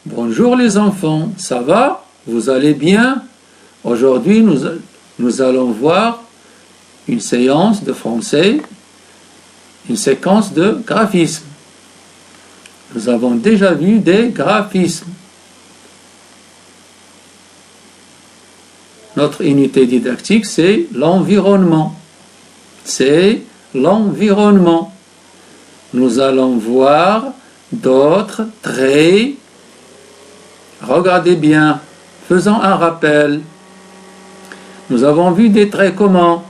Bonjour les enfants, ça va? Vous allez bien? Aujourd'hui, nous allons voir une séance de français, une séquence de graphismes. Nous avons déjà vu des graphismes. Notre unité didactique, c'est l'environnement. C'est l'environnement. Nous allons voir d'autres traits. Regardez bien, faisons un rappel. Nous avons vu des traits comment?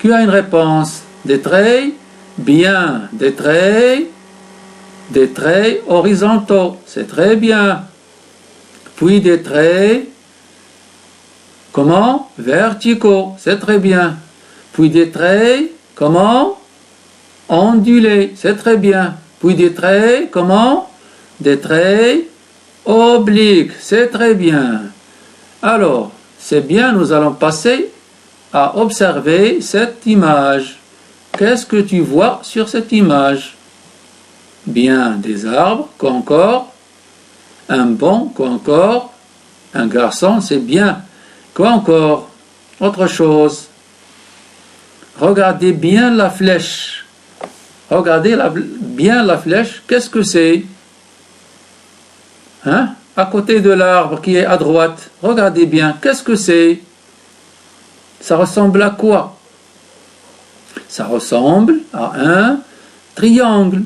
Qui a une réponse? Des traits? Bien. Des traits horizontaux. C'est très bien. Puis des traits, comment? Verticaux. C'est très bien. Puis des traits, comment? Ondulés. C'est très bien. Puis des traits, comment? Des traits obliques. C'est très bien. Alors, c'est bien, nous allons passer à observer cette image. Qu'est-ce que tu vois sur cette image? Bien, des arbres, quoi encore? Un banc, quoi encore? Un garçon, c'est bien. Quoi encore? Autre chose. Regardez bien la flèche. Regardez bien la flèche. Qu'est-ce que c'est? Hein? À côté de l'arbre qui est à droite. Regardez bien. Qu'est-ce que c'est? Ça ressemble à quoi? Ça ressemble à un triangle.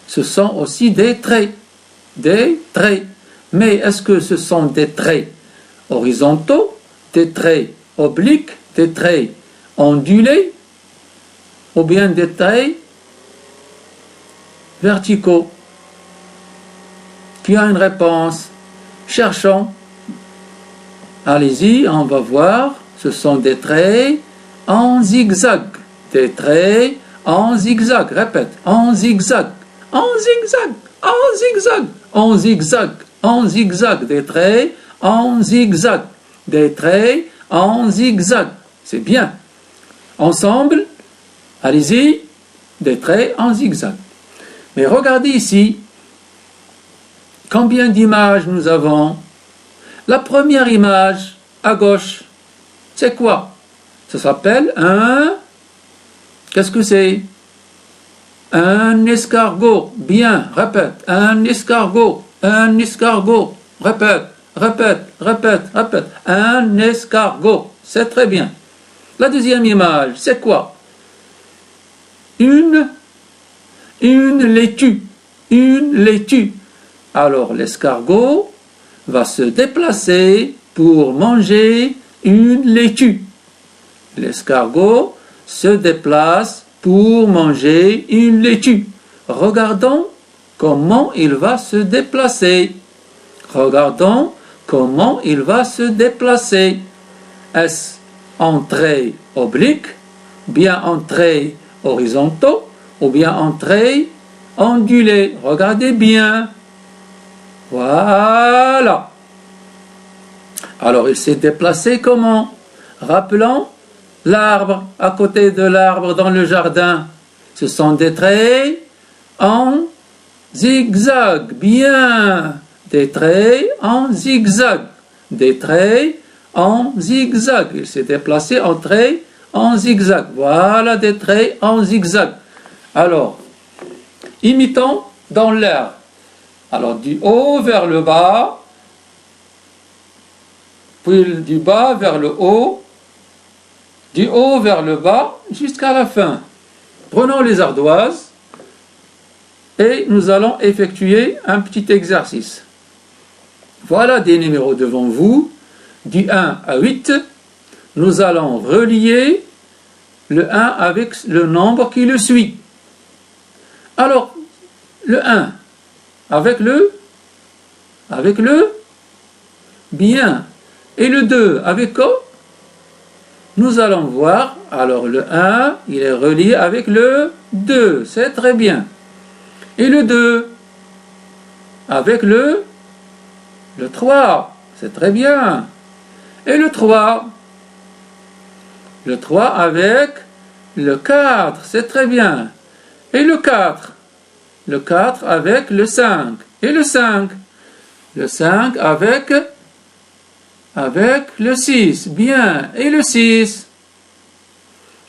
Ce sont aussi des traits. Des traits. Mais est-ce que ce sont des traits horizontaux, des traits obliques, des traits ondulés, ou bien des traits verticaux? Qui a une réponse? Cherchons. Allez-y, on va voir. Ce sont des traits en zigzag. Des traits en zigzag. Répète. En zigzag. En zigzag. En zigzag. En zigzag. En zigzag. Des traits en zigzag. Des traits en zigzag. C'est bien. Ensemble, allez-y, des traits en zigzag. Mais regardez ici. Combien d'images nous avons? La première image, à gauche, c'est quoi? Ça s'appelle un... Qu'est-ce que c'est? Un escargot. Bien, répète. Un escargot. Un escargot. Répète, répète, répète, répète. Un escargot. C'est très bien. La deuxième image, c'est quoi? Une laitue. Une laitue. Alors l'escargot va se déplacer pour manger une laitue. L'escargot se déplace pour manger une laitue. Regardons comment il va se déplacer. Regardons comment il va se déplacer. Est-ce en traits obliques, bien en traits horizontaux, ou bien en traits ondulés? Regardez bien. Voilà. Alors, il s'est déplacé comment? Rappelons l'arbre, à côté de l'arbre dans le jardin. Ce sont des traits en zigzag. Bien. Des traits en zigzag. Des traits en zigzag. Il s'est déplacé en traits en zigzag. Voilà des traits en zigzag. Alors, imitons dans l'air. Alors, du haut vers le bas, puis du bas vers le haut vers le bas, jusqu'à la fin. Prenons les ardoises et nous allons effectuer un petit exercice. Voilà des numéros devant vous, du 1 à 8. Nous allons relier le 1 avec le nombre qui le suit. Alors, le 1. Avec le bien. Et le 2, avec quoi? Nous allons voir. Alors le 1, il est relié avec le 2. C'est très bien. Et le 2, avec le 3. C'est très bien. Et le 3. Le 3 avec le 4. C'est très bien. Et le 4. Le 4 avec le 5. Et le 5 Le 5 avec le 6. Bien. Et le 6?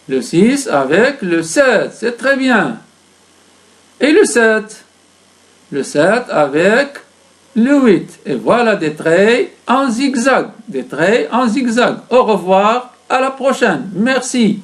Le 6 avec le 7. C'est très bien. Et le 7? Le 7 avec le 8. Et voilà des traits en zigzag. Des traits en zigzag. Au revoir. À la prochaine. Merci.